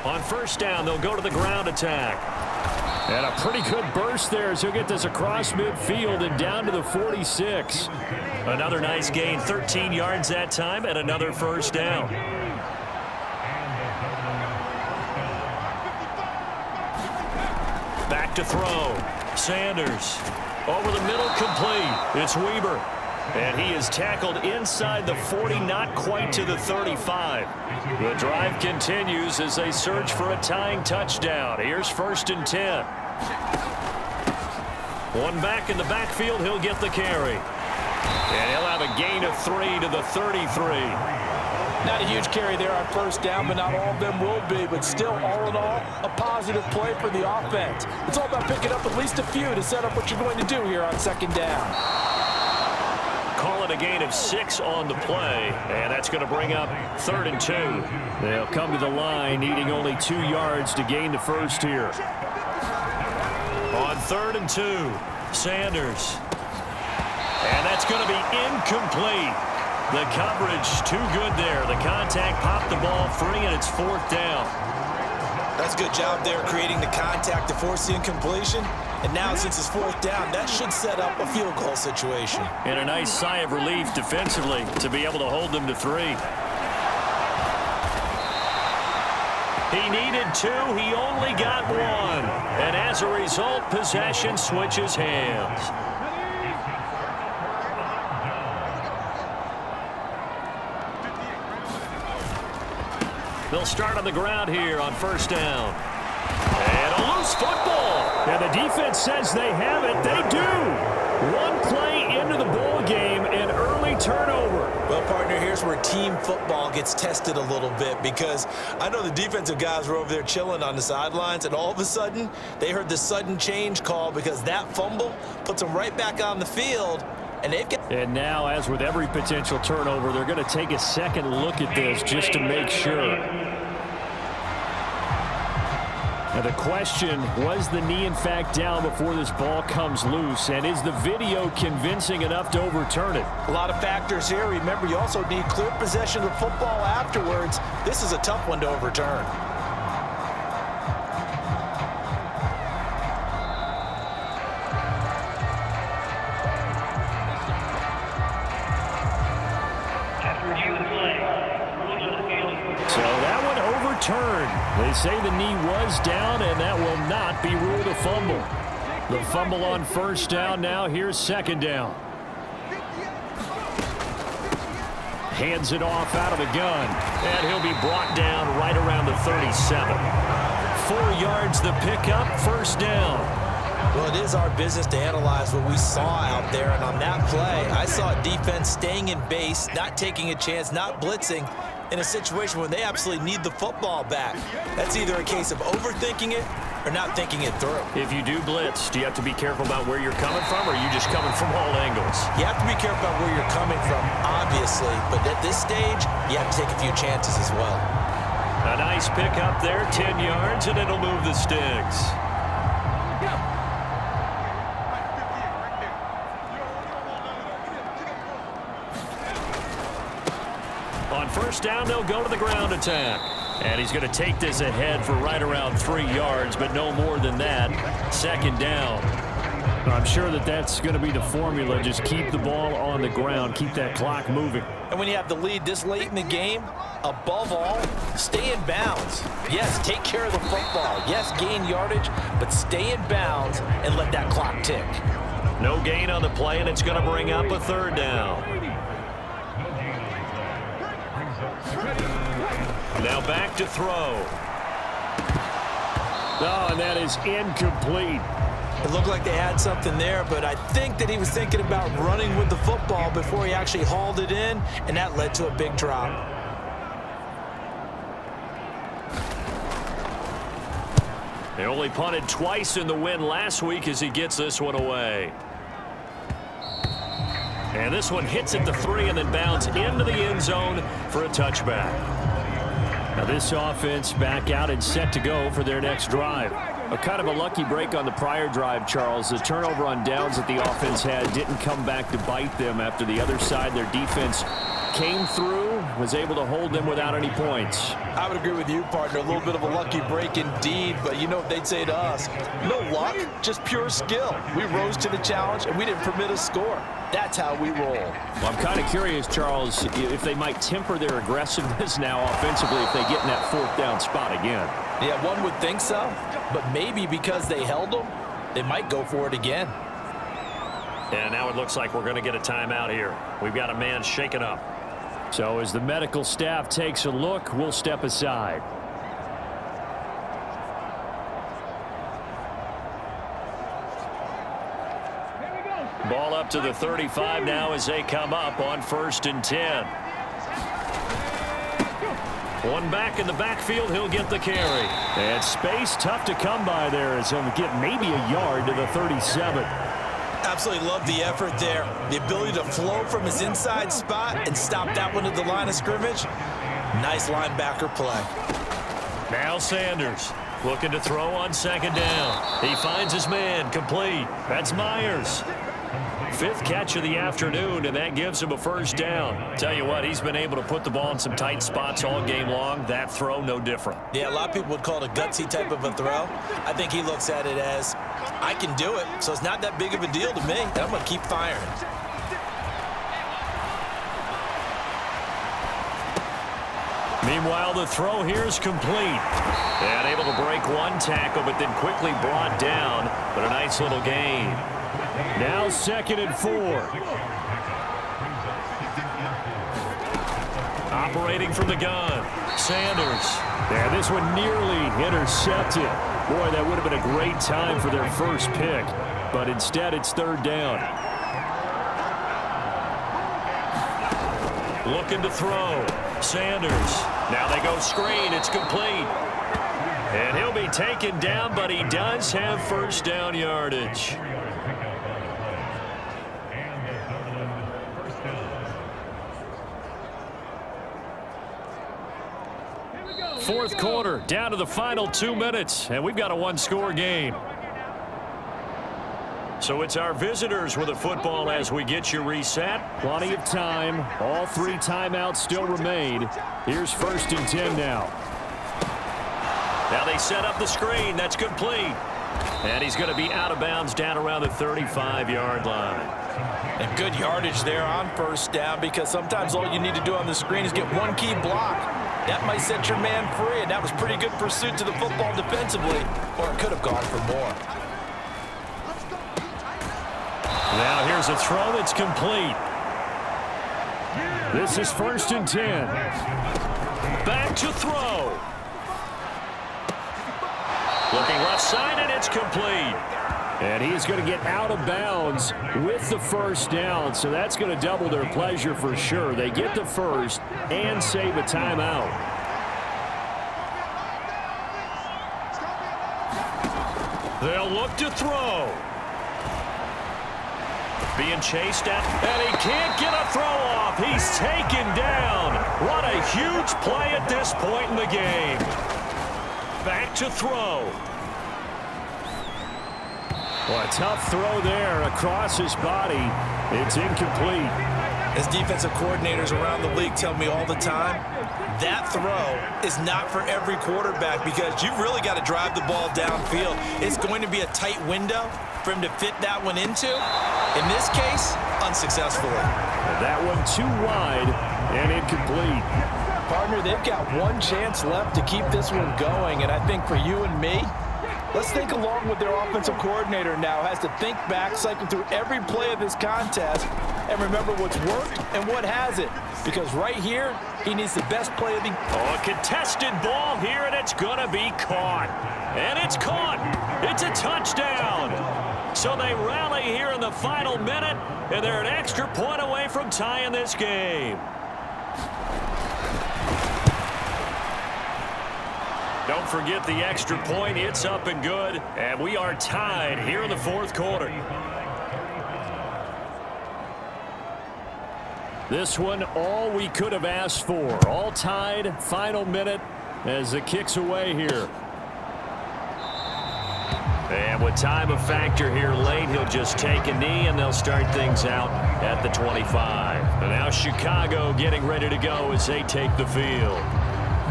On first down, they'll go to the ground attack. And a pretty good burst there as he'll get this across midfield and down to the 46. Another nice gain, 13 yards that time, and another first down. Back to throw. Sanders. Over the middle, complete. It's Weber. And he is tackled inside the 40, not quite to the 35. The drive continues as they search for a tying touchdown. Here's 1st and 10. One back in the backfield, he'll get the carry. And he'll have a gain of 3 to the 33. Not a huge carry there on first down, but not all of them will be. But still, all in all, a positive play for the offense. It's all about picking up at least a few to set up what you're going to do here on 2nd down. Call it a gain of 6 on the play, and that's going to bring up 3rd and 2. They'll come to the line needing only 2 yards to gain the first here. On 3rd and 2, Sanders. And that's going to be incomplete. The coverage too good there. The contact popped the ball free, and it's 4th down. That's a good job there creating the contact to force the incompletion. And now since it's 4th down, that should set up a field goal situation. And a nice sigh of relief defensively to be able to hold them to 3. He needed 2. He only got 1. And as a result, possession switches hands. They'll start on the ground here on first down. And a loose football. And the defense says they have it. They do. One play into the ball game, an early turnover. Well, partner, here's where team football gets tested a little bit, because I know the defensive guys were over there chilling on the sidelines, and all of a sudden they heard the sudden change call because that fumble puts them right back on the field. And now, as with every potential turnover, they're going to take a second look at this just to make sure. Now the question, was the knee in fact down before this ball comes loose? And is the video convincing enough to overturn it? A lot of factors here. Remember, you also need clear possession of the football afterwards. This is a tough one to overturn. They say the knee was down, and that will not be ruled a fumble. The fumble on first down now. Here's 2nd down. Hands it off out of the gun, and he'll be brought down right around the 37. 4 yards the pickup, 1st down. Well, it is our business to analyze what we saw out there, and on that play, I saw a defense staying in base, not taking a chance, not blitzing, in a situation where they absolutely need the football back. That's either a case of overthinking it or not thinking it through. If you do blitz, do you have to be careful about where you're coming from, or are you just coming from all angles? You have to be careful about where you're coming from, obviously, but at this stage, you have to take a few chances as well. A nice pick up there, 10 yards, and it'll move the sticks. On first down, they'll go to the ground attack. And he's going to take this ahead for right around 3 yards, but no more than that. 2nd down. I'm sure that that's going to be the formula. Just keep the ball on the ground. Keep that clock moving. And when you have the lead this late in the game, above all, stay in bounds. Yes, take care of the football. Yes, gain yardage, but stay in bounds and let that clock tick. No gain on the play, and it's going to bring up a 3rd down. Now back to throw. Oh, and that is incomplete. It looked like they had something there, but I think that he was thinking about running with the football before he actually hauled it in, and that led to a big drop. They only punted twice in the win last week as he gets this one away. And this one hits at the 3 and then bounds into the end zone for a touchback. Now this offense back out and set to go for their next drive. A kind of a lucky break on the prior drive, Charles. The turnover on downs that the offense had didn't come back to bite them after the other side. Their defense came through, was able to hold them without any points. I would agree with you, partner. A little bit of a lucky break indeed, but you know what they'd say to us? No luck, just pure skill. We rose to the challenge, and we didn't permit a score. That's how we roll. Well, I'm kind of curious, Charles, if they might temper their aggressiveness now offensively if they get in that fourth down spot again. Yeah, one would think so, but maybe because they held them, they might go for it again. And now it looks like we're going to get a timeout here. We've got a man shaken up. So as the medical staff takes a look, we'll step aside. Ball up to the 35 now as they come up on 1st and 10. One back in the backfield, he'll get the carry. And space tough to come by there as he'll get maybe a yard to the 37. Absolutely love the effort there. The ability to flow from his inside spot and stop that one at the line of scrimmage. Nice linebacker play. Now Sanders looking to throw on 2nd down. He finds his man, complete. That's Myers. 5th catch of the afternoon, and that gives him a 1st down. Tell you what, he's been able to put the ball in some tight spots all game long. That throw, no different. Yeah, a lot of people would call it a gutsy type of a throw. I think he looks at it as, I can do it, so it's not that big of a deal to me, and I'm going to keep firing. Meanwhile, the throw here is complete. And able to break one tackle, but then quickly brought down. But a nice little gain. Now 2nd and 4. Operating from the gun. Sanders. Yeah, this one nearly intercepted. Boy, that would have been a great time for their first pick. But instead, it's 3rd down. Looking to throw. Sanders. Now they go screen. It's complete. And he'll be taken down, but he does have 1st down yardage. 4th quarter, down to the final 2 minutes, and we've got a one-score game. So it's our visitors with the football as we get you reset. Plenty of time. All 3 timeouts still remain. Here's 1st and 10 now. Now they set up the screen. That's complete. And he's going to be out of bounds down around the 35-yard line. And good yardage there on 1st down, because sometimes all you need to do on the screen is get one key block. That might set your man free, and that was pretty good pursuit to the football defensively, or it could have gone for more. Now here's a throw that's complete. This is 1st and 10. Back to throw. Looking left side, and it's complete. And he's going to get out of bounds with the 1st down, so that's going to double their pleasure for sure. They get the 1st and save a timeout. They'll look to throw. Being chased at, and he can't get a throw off. He's taken down. What a huge play at this point in the game. Back to throw. Well, a tough throw there across his body. It's incomplete. As defensive coordinators around the league tell me all the time, that throw is not for every quarterback, because you've really got to drive the ball downfield. It's going to be a tight window for him to fit that one into. In this case, unsuccessfully. That one too wide and incomplete. Partner, they've got one chance left to keep this one going, and I think for you and me, let's think along with their offensive coordinator now. Has to think back, cycle through every play of this contest, and remember what's worked and what hasn't. Because right here, he needs the best play of the... Oh, a contested ball here, and it's going to be caught. And it's caught. It's a touchdown. So they rally here in the final minute, and they're an extra point away from tying this game. Don't forget the extra point. It's up and good, and we are tied here in the 4th quarter. This one, all we could have asked for. All tied, final minute as it kicks away here. And with time a factor here late, he'll just take a knee, and they'll start things out at the 25. And now Chicago getting ready to go as they take the field.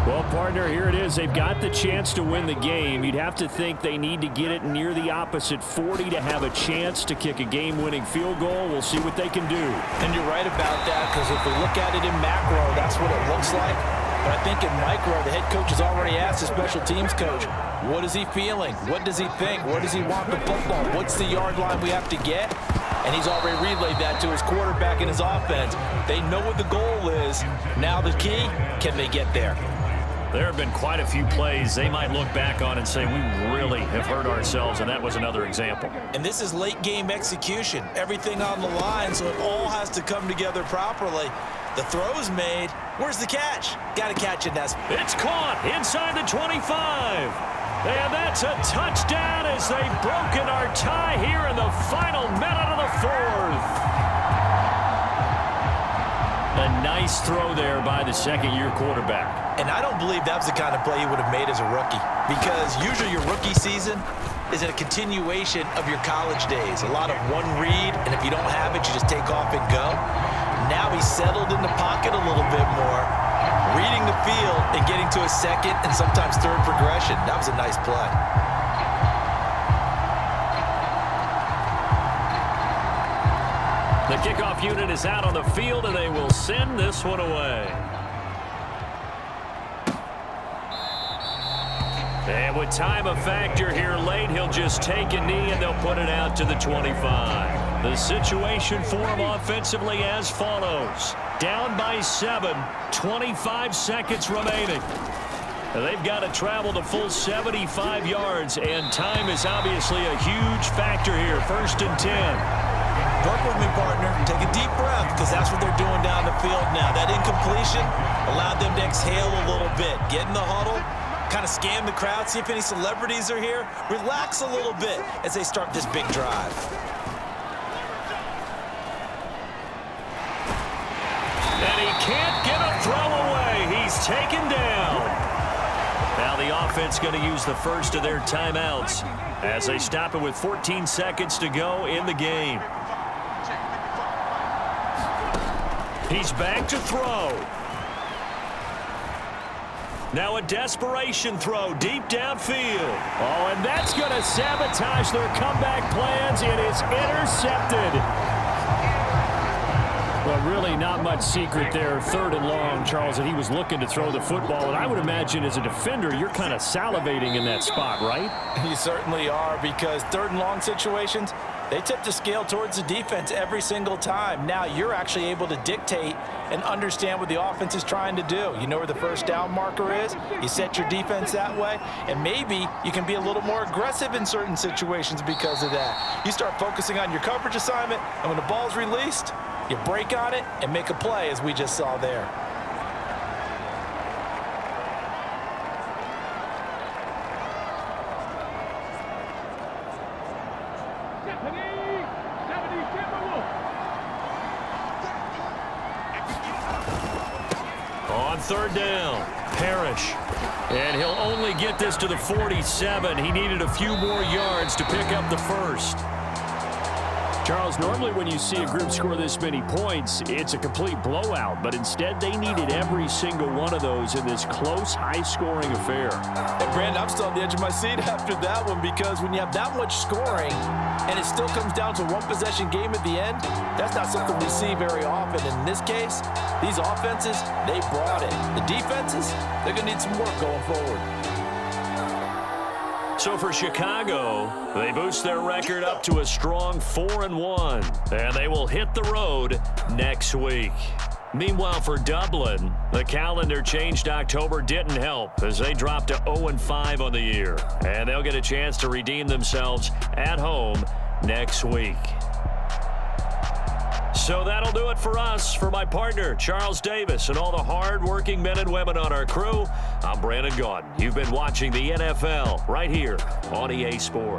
Well, partner, here it is. They've got the chance to win the game. You'd have to think they need to get it near the opposite 40 to have a chance to kick a game-winning field goal. We'll see what they can do. And you're right about that, because if we look at it in macro, that's what it looks like. But I think in micro, the head coach has already asked the special teams coach, what is he feeling? What does he think? Where does he want the football? What's the yard line we have to get? And he's already relayed that to his quarterback and his offense. They know what the goal is. Now the key, can they get there? There have been quite a few plays they might look back on and say, we really have hurt ourselves, and that was another example. And this is late game execution. Everything on the line, so it all has to come together properly. The throw's made. Where's the catch? Got to catch it, Ness. It's caught inside the 25. And that's a touchdown as they've broken our tie here in the final minute of the fourth. A nice throw there by the second-year quarterback. And I don't believe that was the kind of play he would have made as a rookie, because usually your rookie season is a continuation of your college days. A lot of one read, and if you don't have it, you just take off and go. Now he's settled in the pocket a little bit more, reading the field and getting to a second and sometimes third progression. That was a nice play. The kickoff unit is out on the field, and they will send this one away. And with time a factor here late, he'll just take a knee, and they'll put it out to the 25. The situation for him offensively as follows. Down by 7, 25 seconds remaining. They've got to travel the full 75 yards, and time is obviously a huge factor here. 1st and 10. Work with me, partner. Take a deep breath, because that's what they're doing down the field now. That incompletion allowed them to exhale a little bit. Get in the huddle, kind of scan the crowd, see if any celebrities are here. Relax a little bit as they start this big drive. And he can't get a throw away. He's taken down. Now the offense going to use the first of their timeouts as they stop it with 14 seconds to go in the game. He's back to throw. Now a desperation throw deep downfield. Oh, and that's going to sabotage their comeback plans. It is intercepted. Well, really not much secret there. 3rd and long, Charles, and he was looking to throw the football. And I would imagine as a defender, you're kind of salivating in that spot, right? You certainly are, because 3rd and long situations, they tip the scale towards the defense every single time. Now you're actually able to dictate and understand what the offense is trying to do. You know where the first down marker is. You set your defense that way, and maybe you can be a little more aggressive in certain situations because of that. You start focusing on your coverage assignment, and when the ball's released, you break on it and make a play, as we just saw there. On 3rd down, Parrish. And he'll only get this to the 47. He needed a few more yards to pick up the first. Charles, normally when you see a group score this many points, it's a complete blowout. But instead, they needed every single one of those in this close, high-scoring affair. And Brandon, I'm still on the edge of my seat after that one, because when you have that much scoring and it still comes down to one-possession game at the end, that's not something we see very often. And in this case, these offenses, they brought it. The defenses, they're going to need some work going forward. So for Chicago, they boost their record up to a strong 4-1, and they will hit the road next week. Meanwhile, for Dublin, the calendar changed October didn't help as they dropped to 0-5 on the year, and they'll get a chance to redeem themselves at home next week. So that'll do it for us. For my partner, Charles Davis, and all the hard-working men and women on our crew, I'm Brandon Gaudin. You've been watching the NFL right here on EA Sports.